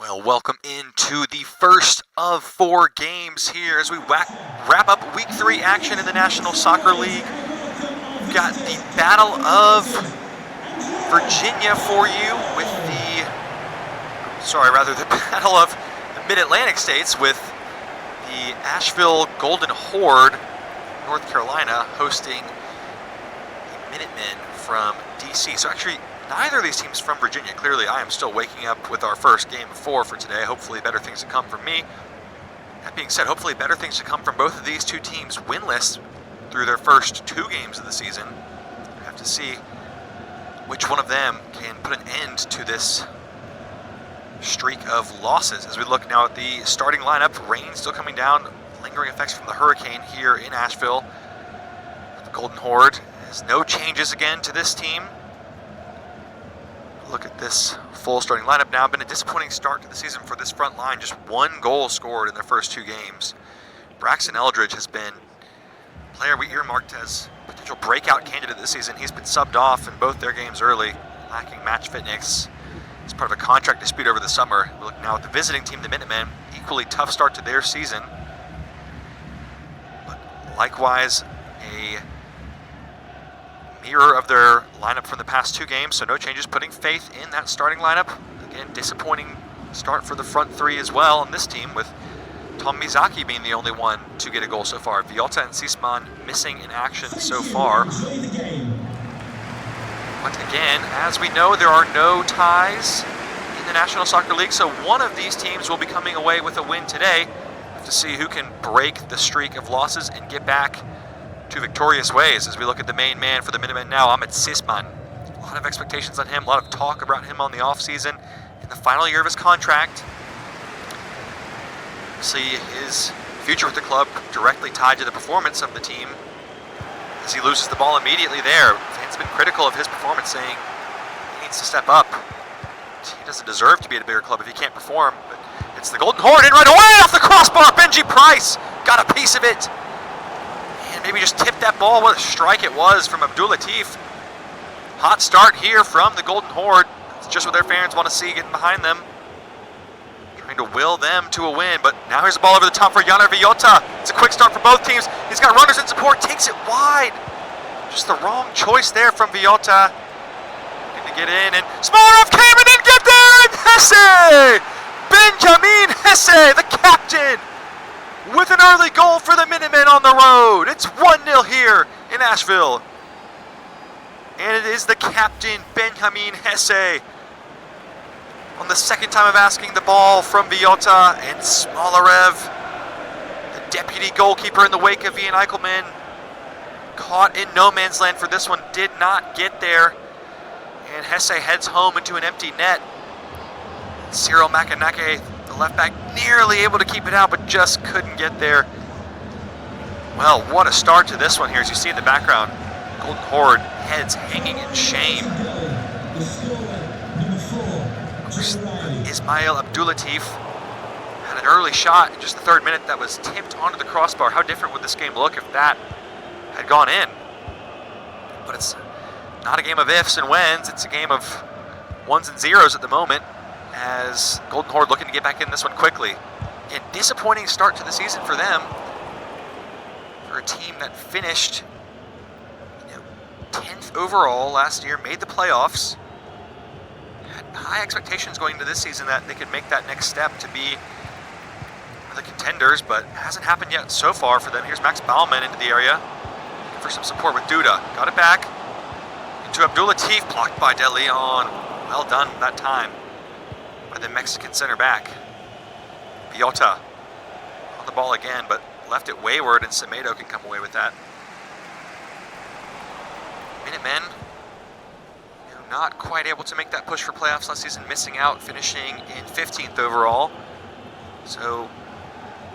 Well, welcome into the first of 4 games here as we wrap up Week 3 action in the National Soccer League. We've got the Battle of Virginia for you with the Battle of the Mid-Atlantic states with the Asheville Golden Horde, North Carolina, hosting the Minutemen from DC. So actually, neither of these teams from Virginia. Clearly, I am still waking up with our first game of 4 for today. Hopefully, better things to come from me. That being said, hopefully better things to come from both of these two teams winless through their first 2 games of the season. We have to see which one of them can put an end to this streak of losses. As we look now at the starting lineup, rain still coming down, lingering effects from the hurricane here in Asheville. The Golden Horde has no changes again to this team. Look at this full starting lineup now. Been a disappointing start to the season for this front line. Just 1 goal scored in their first 2 games. Braxton Eldridge has been a player we earmarked as potential breakout candidate this season. He's been subbed off in both their games early, lacking match fitness. It's part of a contract dispute over the summer. We look now at the visiting team, the Minutemen. Equally tough start to their season. But likewise, a mirror of their lineup from the past 2 games, so no changes, putting faith in that starting lineup. Again, disappointing start for the front 3 as well on this team, with Tom Mizaki being the only one to get a goal so far. Viota and Sisman missing in action so far. But again, as we know, there are no ties in the National Soccer League, so one of these teams will be coming away with a win today. We have to see who can break the streak of losses and get back to victorious ways as we look at the main man for the Minutemen now, Ahmed Sisman. A lot of expectations on him, a lot of talk about him on the offseason in the final year of his contract. See his future with the club directly tied to the performance of the team as he loses the ball immediately there. Fans have been critical of his performance, saying he needs to step up. He doesn't deserve to be at a bigger club if he can't perform. But it's the Golden Horde in right away off the crossbar. Benji Price got a piece of it. Maybe just tipped that ball. What a strike it was from Abdul Latif. Hot start here from the Golden Horde. It's just what their fans want to see, getting behind them. Trying to will them to a win, but now here's the ball over the top for Yaner Viota. It's a quick start for both teams. He's got runners in support, takes it wide. Just the wrong choice there from Viota. Looking to get in, and Smolarov came and didn't get there, and Hesse! Benjamin Hesse, the captain, with an early goal for the Minutemen on the road. It's 1-0 here in Asheville. And it is the captain, Benjamin Hesse, on the second time of asking the ball from Viota, and Smolarev, the deputy goalkeeper in the wake of Ian Eichelman, caught in no man's land for this one, did not get there. And Hesse heads home into an empty net. Cyril Makanake, the left back, nearly able to keep it out, but just couldn't get there. Well, what a start to this one here. As you see in the background, Golden Horde heads hanging in shame. Ismail Abdulatif had an early shot in just the 3rd minute that was tipped onto the crossbar. How different would this game look if that had gone in? But it's not a game of ifs and whens. It's a game of 1s and 0s at the moment, as Golden Horde looking to get back in this one quickly. Again, disappointing start to the season for them. For a team that finished 10th overall last year, made the playoffs. Had high expectations going into this season that they could make that next step to be the contenders, but it hasn't happened yet so far for them. Here's Max Baumann into the area, looking for some support with Duda. Got it back into Abdul Latif, blocked by De Leon. Well done that time by the Mexican center back. Viota on the ball again, but left it wayward, and Semedo can come away with that. Minutemen, not quite able to make that push for playoffs last season, missing out, finishing in 15th overall. So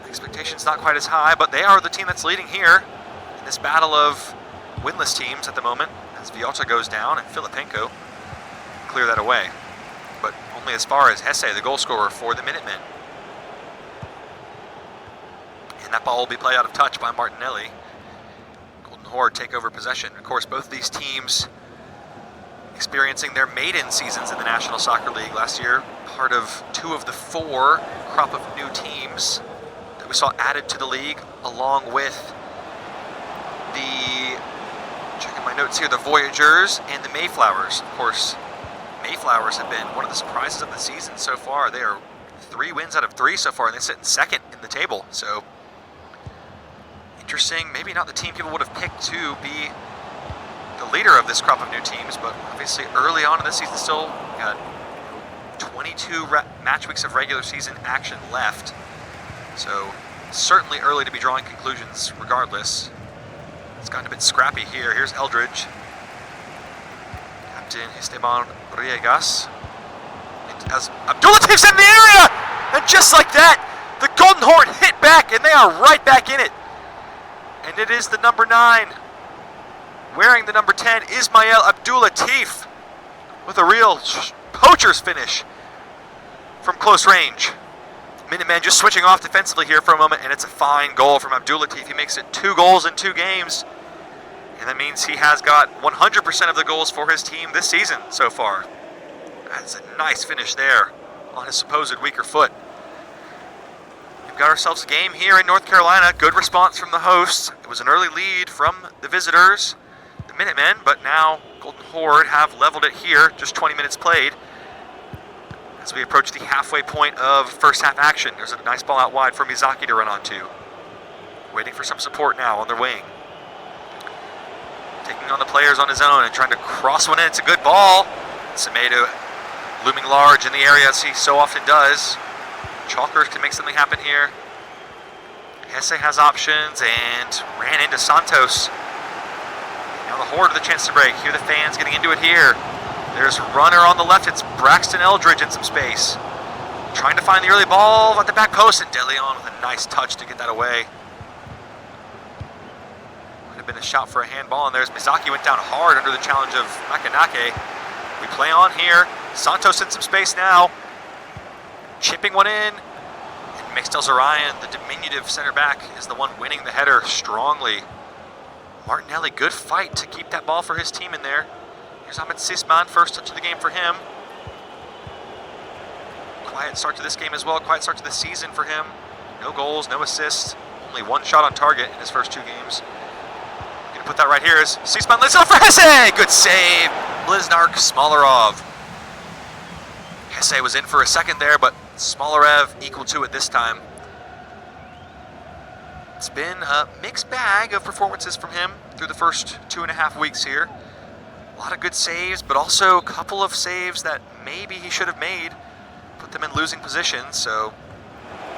expectations not quite as high, but they are the team that's leading here in this battle of winless teams at the moment, as Viota goes down and Filipenko clear that away. But only as far as Hesse, the goal scorer for the Minutemen. And that ball will be played out of touch by Martinelli. Golden Horde take over possession. Of course, both these teams experiencing their maiden seasons in the National Soccer League last year, part of 2 of the 4 crop of new teams that we saw added to the league, along with the, checking my notes here, the Voyagers and the Mayflowers. Of course, Mayflowers have been one of the surprises of the season so far. They are 3 wins out of 3 so far, and they sit in second in the table. So, interesting. Maybe not the team people would have picked to be the leader of this crop of new teams, but obviously early on in this season still got 22 match weeks of regular season action left. So, certainly early to be drawing conclusions regardless. It's gotten a bit scrappy here. Here's Eldridge. Captain Esteban Riegas. And as Abdulatif's in the area! And just like that, the Golden Horde hit back, and they are right back in it. And it is the number 9, wearing the number 10, Ismail Abdulatif, with a real poacher's finish from close range. Minutemen just switching off defensively here for a moment, and it's a fine goal from Abdulatif. He makes it 2 goals in 2 games, and that means he has got 100% of the goals for his team this season so far. That's a nice finish there on his supposed weaker foot. We've got ourselves a game here in North Carolina. Good response from the hosts. It was an early lead from the visitors, the Minutemen, but now Golden Horde have leveled it here, just 20 minutes played. As we approach the halfway point of first half action, there's a nice ball out wide for Mizaki to run onto. Waiting for some support now on their wing. Taking on the players on his own and trying to cross one in. It's a good ball. Semedo looming large in the area as he so often does. Chalkers can make something happen here. Hesse has options and ran into Santos. Now the Horde with a chance to break. Here the fans getting into it here. There's a runner on the left. It's Braxton Eldridge in some space. Trying to find the early ball at the back post, and De Leon with a nice touch to get that away. Might have been a shot for a handball, and there's Mizaki went down hard under the challenge of Makanake. We play on here. Santos in some space now. Chipping one in. And Mixtel Zarian, the diminutive center back, is the one winning the header strongly. Martinelli, good fight to keep that ball for his team in there. Here's Ahmed Sisman, first touch of the game for him. Quiet start to this game as well, quiet start to the season for him. No goals, no assists, only 1 shot on target in his first 2 games. Gonna put that right here as Sisman lays it up for Hesse! Good save, Bliznark Smolarov. Hesse was in for a second there, but Smolarev equal to it this time. It's been a mixed bag of performances from him through the first 2.5 weeks here. A lot of good saves, but also a couple of saves that maybe he should have made, put them in losing positions. So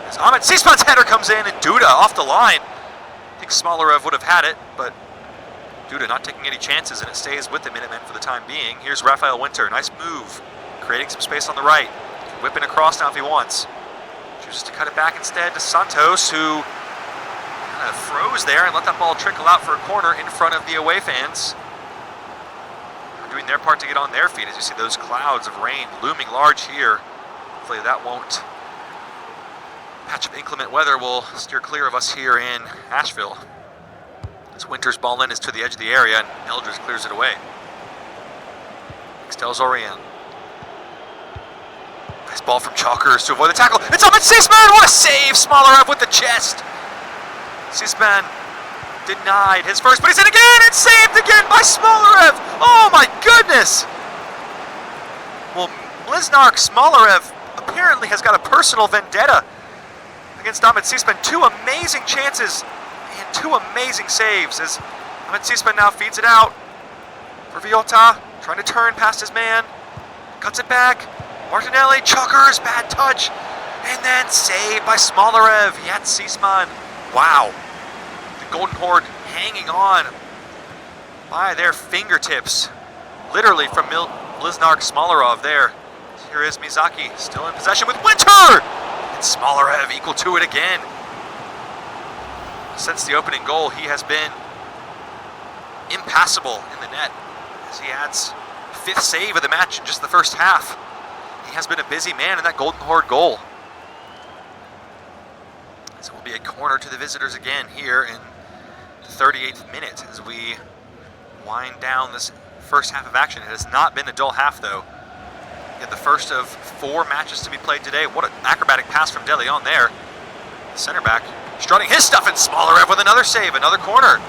as Ahmed Sisman's header comes in, and Duda off the line. I think Smolarev would have had it, but Duda not taking any chances, and it stays with the Minutemen for the time being. Here's Raphael Winter, nice move, creating some space on the right. Whipping across now if he wants. Chooses to cut it back instead to Santos, who kind of froze there and let that ball trickle out for a corner in front of the away fans. They're doing their part to get on their feet as you see those clouds of rain looming large here. Hopefully that won't. Patch of inclement weather will steer clear of us here in Asheville. As Winter's ball in is to the edge of the area and Eldridge clears it away. Mixtel Zorian. Nice ball from Chalkers to avoid the tackle. It's Ahmed Sisman! What a save! Smolarev with the chest. Sisman denied his first, but he's in again and saved again by Smolarev! Oh my goodness! Well, Bliznark Smolarev apparently has got a personal vendetta against Ahmed Sisman. 2 amazing chances and 2 amazing saves as Ahmed Sisman now feeds it out for Villota, trying to turn past his man, cuts it back. Martinelli, Chalkers, bad touch, and then saved by Smolarev. Yet Sisman. Wow. The Golden Horde hanging on by their fingertips. Literally from Bliznark Smolarov there. Here is Mizaki, still in possession with Winter! And Smolarev equal to it again. Since the opening goal, he has been impassable in the net as he adds 5th save of the match in just the first half. He has been a busy man in that Golden Horde goal. So it will be a corner to the visitors again here in the 38th minute as we wind down this first half of action. It has not been a dull half, though. Yet the first of 4 matches to be played today. What an acrobatic pass from De Leon there. The center back strutting his stuff, and Smolarev with another save, another corner.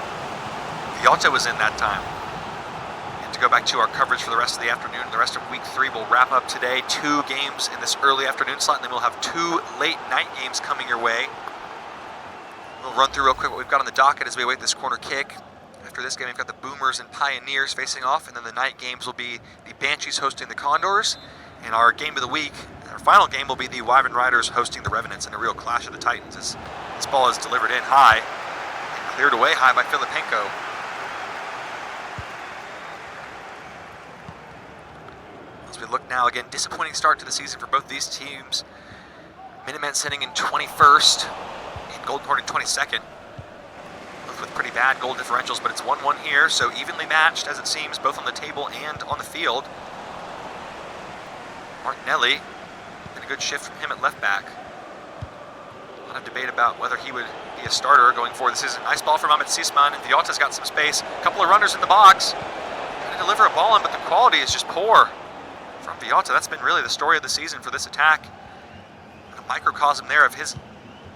Vialta was in that time. And to go back to our coverage for the rest of the afternoon, the rest of week 3 will wrap up today. 2 games in this early afternoon slot, and then we'll have 2 late night games coming your way. We'll run through real quick what we've got on the docket as we await this corner kick. After this game, we've got the Boomers and Pioneers facing off, and then the night games will be the Banshees hosting the Condors, and our game of the week, our final game, will be the Wyvern Riders hosting the Revenants in a real clash of the Titans as this ball is delivered in high and cleared away high by Filipenko. As we look now, again, disappointing start to the season for both these teams. Minutemen sitting in 21st and Golden Horde in 22nd. With pretty bad goal differentials, but it's 1-1 here, so evenly matched as it seems, both on the table and on the field. Martinelli, and a good shift from him at left back. A lot of debate about whether he would be a starter going forward this season. Nice ball from Ahmed Sisman, and Vialta's got some space. A couple of runners in the box. Trying to deliver a ball in, but the quality is just poor from Vialta. That's been really the story of the season for this attack. A microcosm there of his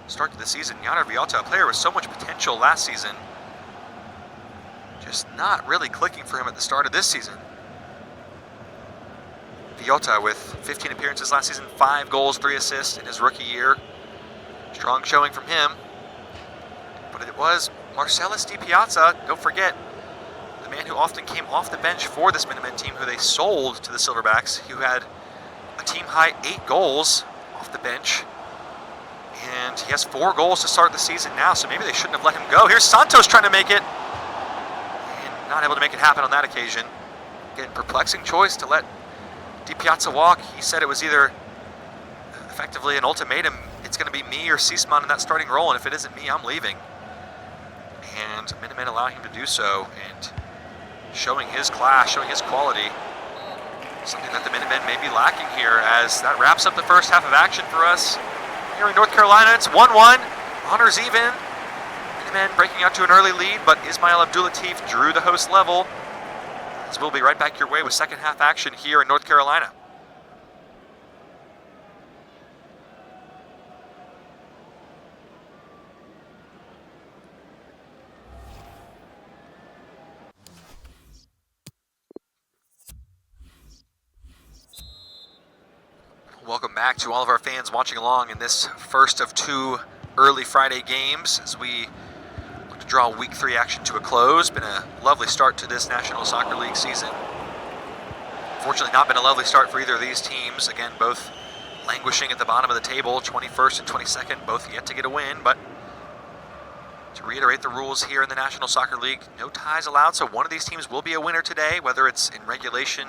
start to the season. Yaner Vialta, a player with so much potential last season, just not really clicking for him at the start of this season. Vialta with 15 appearances last season, 5 goals, 3 assists in his rookie year. Strong showing from him. But it was Marcellus Di Piazza, don't forget, the man who often came off the bench for this Minutemen team, who they sold to the Silverbacks, who had a team-high 8 goals off the bench. And he has 4 goals to start the season now, so maybe they shouldn't have let him go. Here's Santos trying to make it, and not able to make it happen on that occasion. Again, perplexing choice to let Di Piazza walk. He said it was either effectively an ultimatum, it's going to be me or Sisman in that starting role, and if it isn't me, I'm leaving. And Minutemen allowing him to do so, and showing his class, showing his quality. Something that the Minutemen may be lacking here, as that wraps up the first half of action for us. Here in North Carolina, it's 1-1, honors even. Minutemen breaking out to an early lead, but Ismail Abdulatif drew the host level. So we'll be right back your way with second half action here in North Carolina. Welcome back to all of our fans watching along in this first of 2 early Friday games as we look to draw week 3 action to a close. Been a lovely start to this National Soccer League season. Fortunately, not been a lovely start for either of these teams. Again, both languishing at the bottom of the table, 21st and 22nd, both yet to get a win. But to reiterate the rules here in the National Soccer League, no ties allowed, so one of these teams will be a winner today, whether it's in regulation,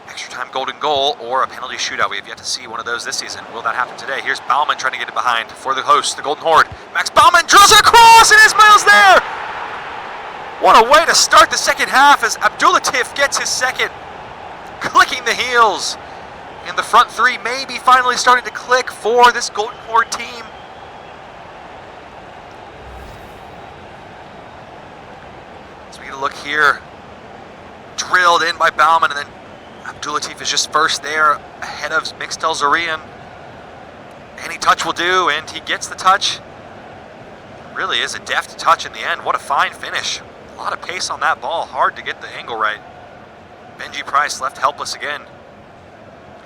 extra time golden goal, or a penalty shootout. We have yet to see one of those this season. Will that happen today? Here's Baumann trying to get it behind for the host, the Golden Horde. Max Baumann drills it across, and Ismail's there! What a way to start the second half as Abdulatif gets his second, clicking the heels. And the front 3 may be finally starting to click for this Golden Horde team. So we get a look here. Drilled in by Baumann, and then Abdulatif is just first there ahead of Mixtel Zorian. Any touch will do, and he gets the touch. Really is a deft touch in the end. What a fine finish. A lot of pace on that ball. Hard to get the angle right. Benji Price left helpless again.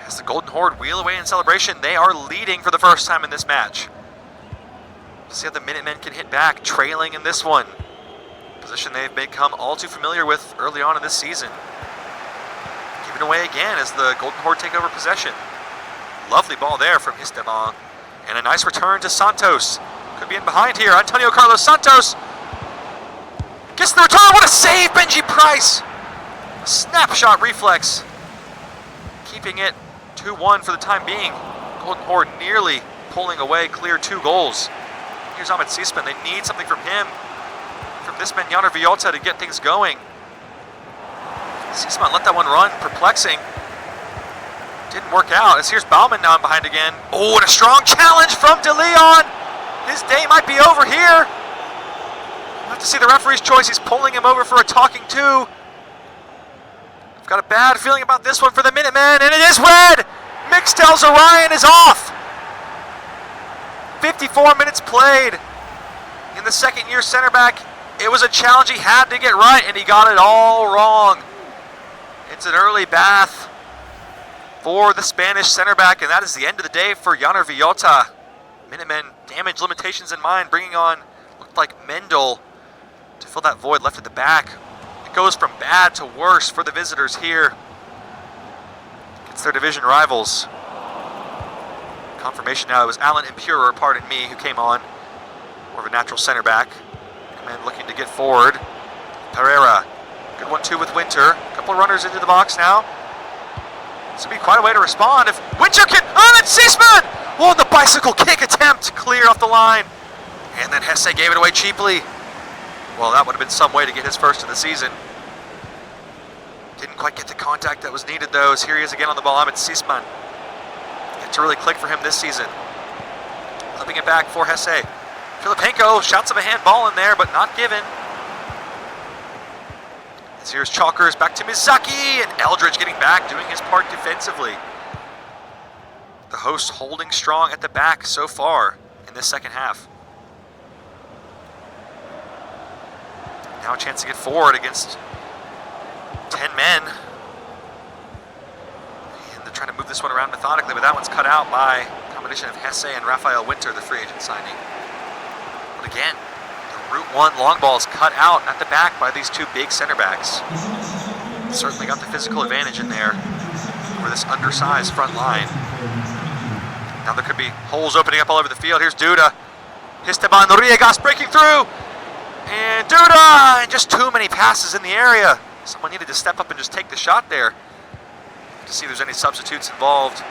As the Golden Horde wheel away in celebration, they are leading for the first time in this match. See how the Minutemen can hit back, trailing in this one. Position they've become all too familiar with early on in this season. Given away again as the Golden Horde take over possession. Lovely ball there from Esteban. And a nice return to Santos. Could be in behind here. Antonio Carlos Santos gets the return. What a save, Benji Price. A snapshot reflex. Keeping it 2-1 for the time being. Golden Horde nearly pulling away clear 2 goals. Here's Ahmed Sisman. They need something from him. From this man, Yaner Vialta, to get things going. Sisman let that one run, perplexing. Didn't work out, as here's Baumann now in behind again. Oh, and a strong challenge from De Leon. His day might be over here. We'll have to see the referee's choice. He's pulling him over for a talking to. got a bad feeling about this one for the Minutemen, and it is red! Mixtel's Orion is off! 54 minutes played. In the second-year center back, it was a challenge he had to get right, and he got it all wrong. It's an early bath for the Spanish center back, and that is the end of the day for Yaner Villota. Minutemen, damage limitations in mind, bringing on, looked like Mendel to fill that void left at the back. It goes from bad to worse for the visitors here. It's their division rivals. Confirmation now, it was Alan Impurer, pardon me, who came on. More of a natural center back. And looking to get forward. Pereira, good 1-2 with Winter. A couple of runners into the box now. This would be quite a way to respond if Winter can, oh, that's Seisman! Oh, the bicycle kick attempt, clear off the line. And then Hesse gave it away cheaply. Well, that would have been some way to get his first of the season. Didn't quite get the contact that was needed though, as here he is again on the ball. Ahmed Seisman. Get to really click for him this season. Flipping it back for Hesse. Filipenko shouts of a handball in there, but not given. As here's Chalkers back to Mizaki, and Eldridge getting back, doing his part defensively. The hosts holding strong at the back so far in this second half. Now a chance to get forward against 10 men. And they're trying to move this one around methodically, but that one's cut out by a combination of Hesse and Raphael Winter, the free agent signing. But again, the Route 1 long ball is cut out at the back by these two big center backs. Certainly got the physical advantage in there over this undersized front line. Now there could be holes opening up all over the field. Here's Duda. Esteban Riegas breaking through. And Duda! And just too many passes in the area. Someone needed to step up and just take the shot there. To see if there's any substitutes involved.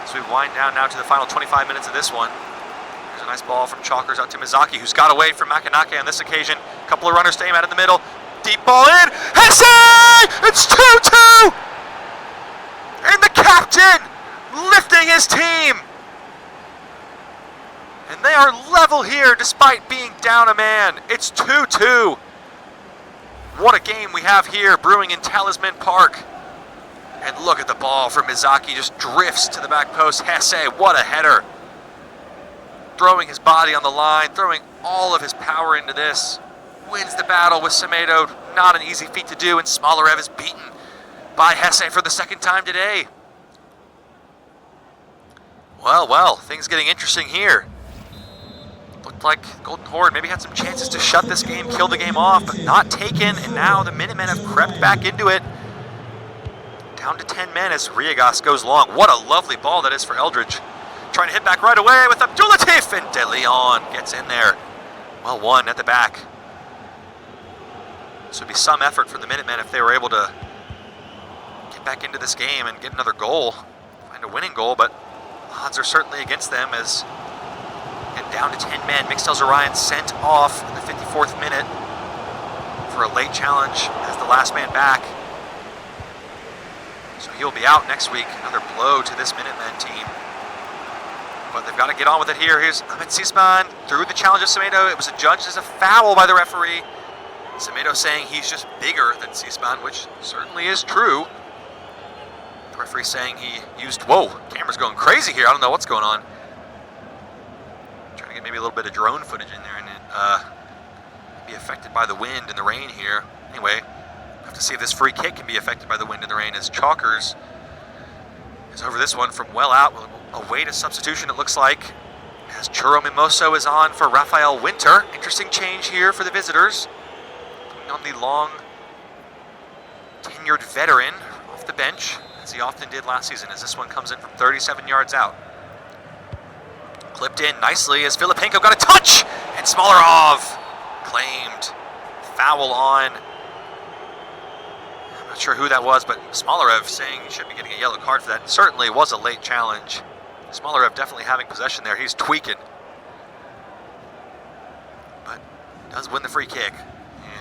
As we wind down now to the final 25 minutes of this one. There's a nice ball from Chalkers out to Mizaki, who's got away from Makanake on this occasion. A couple of runners to aim at in the middle. Deep ball in. Hesse! It's 2-2! And the captain lifting his team. And they are level here despite being down a man. It's 2-2. What a game we have here brewing in Talisman Park. And look at the ball from Mizaki, just drifts to the back post. Hesse, what a header. Throwing his body on the line, throwing all of his power into this. Wins the battle with Semedo. Not an easy feat to do, and Smolarev is beaten by Hesse for the second time today. Well, things getting interesting here. Looked like Golden Horde maybe had some chances to shut this game, kill the game off, but not taken, and now the Minutemen have crept back into it. Down to 10 men as Riegas goes long. What a lovely ball that is for Eldridge. Trying to hit back right away with Abdulatif, and De Leon gets in there. Well won at the back. This would be some effort for the Minutemen if they were able to get back into this game and get another goal, find a winning goal, but odds are certainly against them as get down to 10 men. Mixtel's Orion sent off in the 54th minute for a late challenge as the last man back. So he'll be out next week. Another blow to this Minutemen team. But they've got to get on with it here. Here's Ahmed Seisman through the challenge of Semedo. It was adjudged as a foul by the referee. Semedo saying he's just bigger than Seisman, which certainly is true. The referee saying he used, whoa, camera's going crazy here. I don't know what's going on. Trying to get maybe a little bit of drone footage in there and it be affected by the wind and the rain here. Anyway, have to see if this free kick can be affected by the wind and the rain as Chalkers is over this one from well out. Away to substitution, it looks like, as Churro Mimoso is on for Raphael Winter. Interesting change here for the visitors. Coming on the long, tenured veteran off the bench, as he often did last season, as this one comes in from 37 yards out. Clipped in nicely as Filipenko got a touch, and Smolarev claimed foul on. I'm not sure who that was, but Smolarev saying he should be getting a yellow card for that. It certainly was a late challenge. Smolarev definitely having possession there. He's tweaking. But does win the free kick.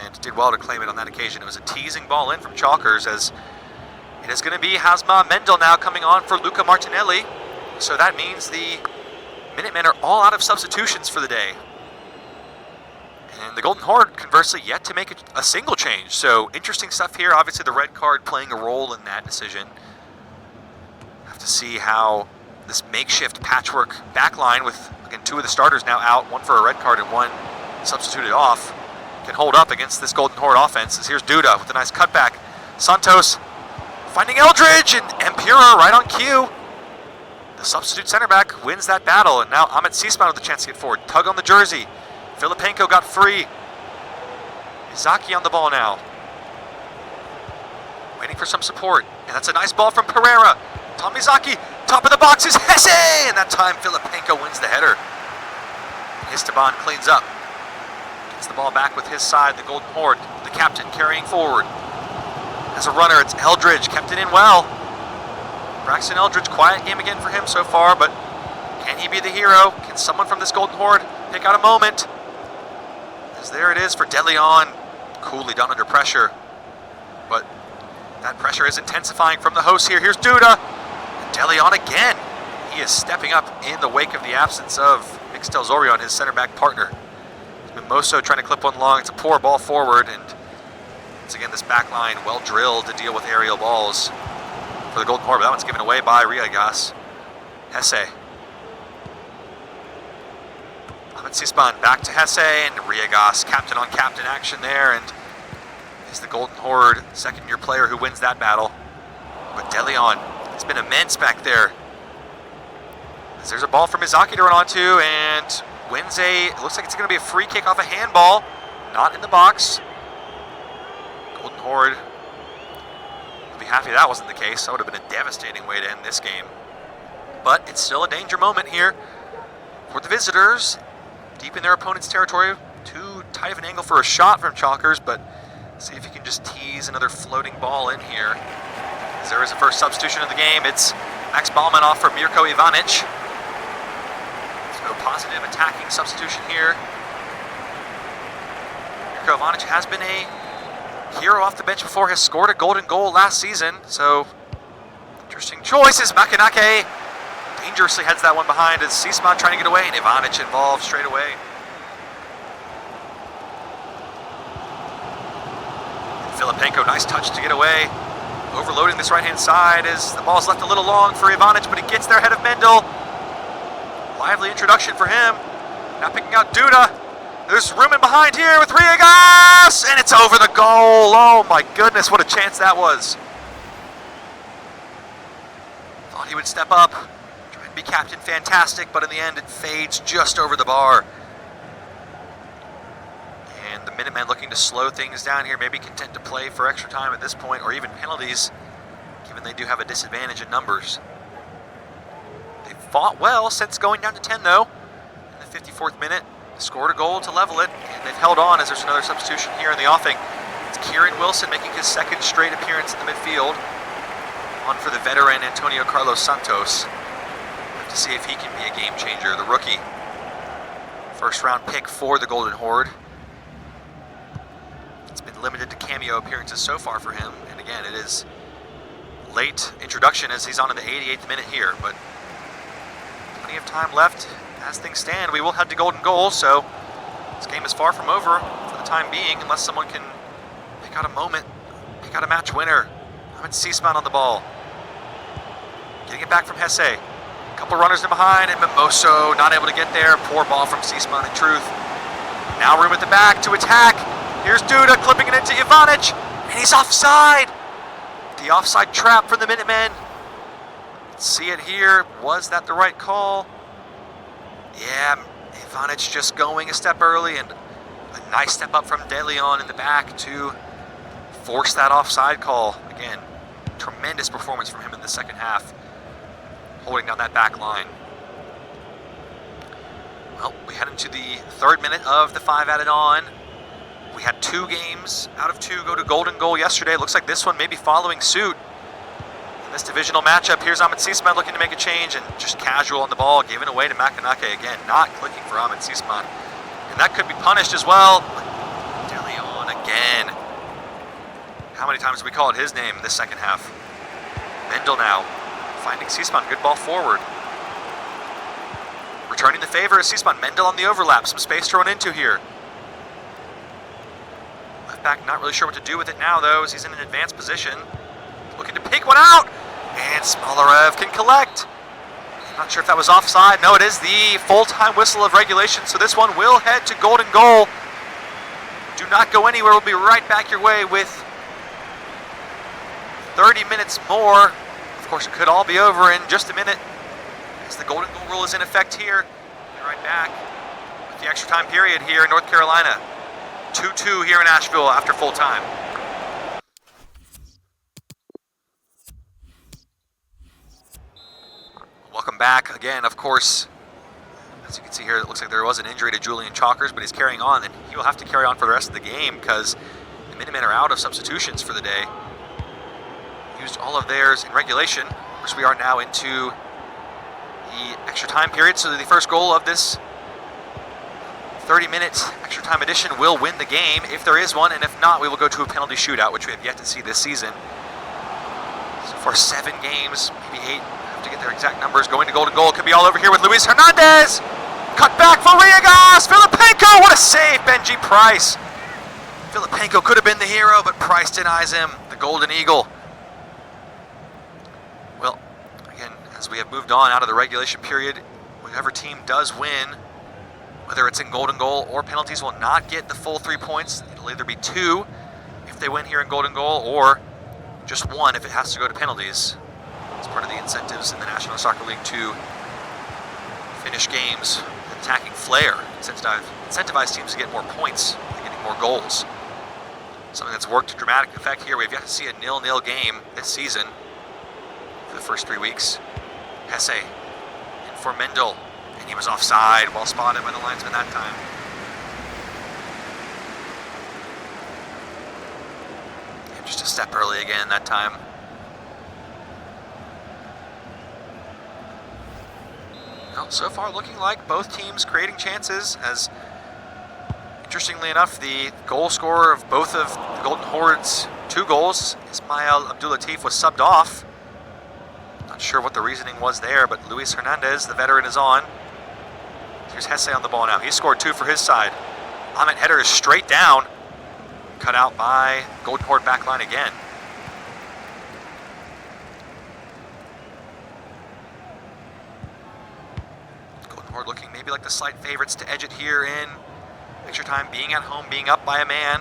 And did well to claim it on that occasion. It was a teasing ball in from Chalkers as it is going to be Hazma Mendel now coming on for Luca Martinelli. So that means the Minutemen are all out of substitutions for the day. And the Golden Horde, conversely, yet to make a single change. So interesting stuff here. Obviously, the red card playing a role in that decision. Have to see how this makeshift patchwork backline with, again, 2 of the starters now out, 1 for a red card and 1 substituted off, can hold up against this Golden Horde offense. As here's Duda with a nice cutback. Santos finding Eldridge, and Empira right on cue. The substitute center back wins that battle, and now Ahmet Sisman with a chance to get forward. Tug on the jersey. Filipenko got free. Izaki on the ball now. Waiting for some support, and that's a nice ball from Pereira. Tomizaki, top of the box is Hesse, and that time Filipenko wins the header. Esteban cleans up. Gets the ball back with his side, the Golden Horde, the captain carrying forward. As a runner, it's Eldridge, kept it in well. Braxton Eldridge, quiet game again for him so far, but can he be the hero? Can someone from this Golden Horde pick out a moment? As there it is for De Leon, coolly done under pressure. But that pressure is intensifying from the host here. Here's Duda. De Leon again. He is stepping up in the wake of the absence of Mixtel Zorion, his center back partner. Mimoso trying to clip one long. It's a poor ball forward, and once again this back line well drilled to deal with aerial balls for the Golden Horde, but that one's given away by Riagas. Hesse. Ahmet Sisman back to Hesse, and Riagas captain on captain action there, and is the Golden Horde second-year player who wins that battle. But De Leon, it's been immense back there. As there's a ball for Mizaki to run onto, and wins it looks like it's going to be a free kick off a handball. Not in the box. Golden Horde will be happy that wasn't the case. That would have been a devastating way to end this game. But it's still a danger moment here for the visitors. Deep in their opponent's territory. Too tight of an angle for a shot from Chalkers, but see if he can just tease another floating ball in here. As there is a first substitution of the game. It's Max Ballman off for Mirko Ivanic. So positive attacking substitution here. Mirko Ivanic has been a hero off the bench before, has scored a golden goal last season. So interesting choice is Makanake. Dangerously heads that one behind as Sisman trying to get away, and Ivanic involved straight away. Filipenko, nice touch to get away. Overloading this right-hand side as the ball's left a little long for Ivanic, but he gets there ahead of Mendel. Lively introduction for him. Now picking out Duda. There's room in behind here with Riagas, and it's over the goal. Oh my goodness, what a chance that was. Thought he would step up, try and be captain, fantastic, but in the end it fades just over the bar. And the Minutemen looking to slow things down here, maybe content to play for extra time at this point, or even penalties, given they do have a disadvantage in numbers. They've fought well since going down to 10, though. In the 54th minute, scored a goal to level it, and they've held on as there's another substitution here in the offing. It's Kieran Wilson making his second straight appearance in the midfield. On for the veteran Antonio Carlos Santos. Have to see if he can be a game changer, the rookie. First round pick for the Golden Horde. It's been limited to cameo appearances so far for him, and again, it is late introduction as he's on in the 88th minute here, but plenty of time left. As things stand, we will head to golden goal, so this game is far from over for the time being, unless someone can pick out a moment, pick out a match winner. Ahmet Sisman on the ball. Getting it back from Hesse. A couple runners in behind, and Mimoso not able to get there. Poor ball from Sisman in truth. Now room at the back to attack. Here's Duda clipping it into Ivanic, and he's offside. The offside trap from the Minutemen. Let's see it here. Was that the right call? Yeah, Ivanic just going a step early, and a nice step up from De Leon in the back to force that offside call. Again, tremendous performance from him in the second half, holding down that back line. Well, we head into the third minute of the 5 added on. We had 2 games out of 2 go to golden goal yesterday. Looks like this one may be following suit. In this divisional matchup, here's Ahmet Sisman looking to make a change, and just casual on the ball, given away to Makanake again. Not clicking for Ahmet Sisman. And that could be punished as well. De Leon again. How many times have we called his name in this second half? Mendel now finding Sisman. Good ball forward. Returning the favor is Sisman. Mendel on the overlap. Some space to run into here. back, not really sure what to do with it now, though, as he's in an advanced position. Looking to pick one out, and Smolarev can collect. I'm not sure if that was offside. No, it is the full-time whistle of regulation, so this one will head to golden goal. Do not go anywhere. We'll be right back your way with 30 minutes more. Of course, it could all be over in just a minute, as the golden goal rule is in effect here. We'll be right back with the extra time period here in North Carolina. 2-2 here in Asheville after full time. Welcome back again. Of course, as you can see here, it looks like there was an injury to Julian Chalkers, but he's carrying on, and he will have to carry on for the rest of the game because the Minutemen are out of substitutions for the day. Used all of theirs in regulation. Of course, we are now into the extra time period, so the first goal of this 30-minute extra time edition will win the game, if there is one, and if not, we will go to a penalty shootout, which we have yet to see this season. So for 7 games, maybe 8, to get their exact numbers, going to golden goal. Could be all over here with Luis Hernandez. Cut back for Riegas. Filipenko, what a save, Benji Price. Filipenko could have been the hero, but Price denies him, the Golden Eagle. Well, again, as we have moved on out of the regulation period, whichever team does win, whether it's in golden goal or penalties, will not get the full 3 points. It'll either be 2 if they win here in golden goal, or just 1 if it has to go to penalties. It's part of the incentives in the National Soccer League to finish games with attacking flair. Incentivize teams to get more points and getting more goals. Something that's worked to dramatic effect here. We've yet to see a 0-0 game this season for the first 3 weeks. Hesse in for Mendel, and he was offside, well spotted by the linesman that time. And just a step early again that time. Well, so far looking like both teams creating chances, as interestingly enough, the goal scorer of both of the Golden Horde's 2 goals, Ismail Abdulatif, was subbed off. Not sure what the reasoning was there, but Luis Hernandez, the veteran, is on. Here's Hesse on the ball now. He scored 2 for his side. Ahmet header is straight down, cut out by Golden Horde backline again. Horde looking maybe like the slight favorites to edge it here in extra time, being at home, being up by a man.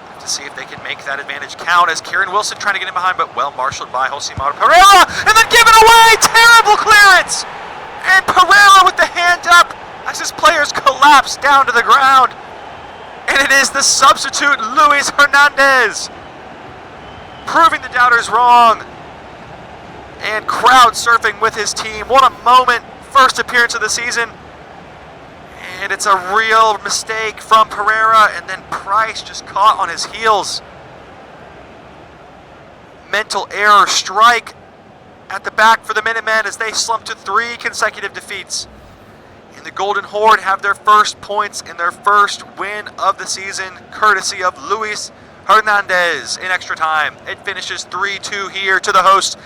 Have to see if they can make that advantage count, as Kieran Wilson trying to get in behind, but well marshaled by Josimar Pereira, and then given away! Terrible clearance! And Pereira with the hand up as his players collapse down to the ground. And it is the substitute, Luis Hernandez, proving the doubters wrong. And crowd surfing with his team. What a moment. First appearance of the season. And it's a real mistake from Pereira, and then Price just caught on his heels. Mental error strike at the back for the Minutemen as they slump to 3 consecutive defeats. And the Golden Horde have their first points in their first win of the season, courtesy of Luis Hernandez in extra time. It finishes 3-2 here to the host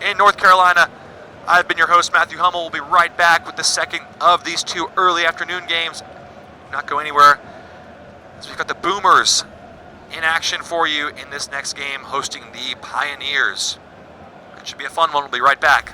in North Carolina. I've been your host, Matthew Hummel. We'll be right back with the second of these 2 early afternoon games. Do not go anywhere, as we've got the Boomers in action for you in this next game, hosting the Pioneers. It should be a fun one. We'll be right back.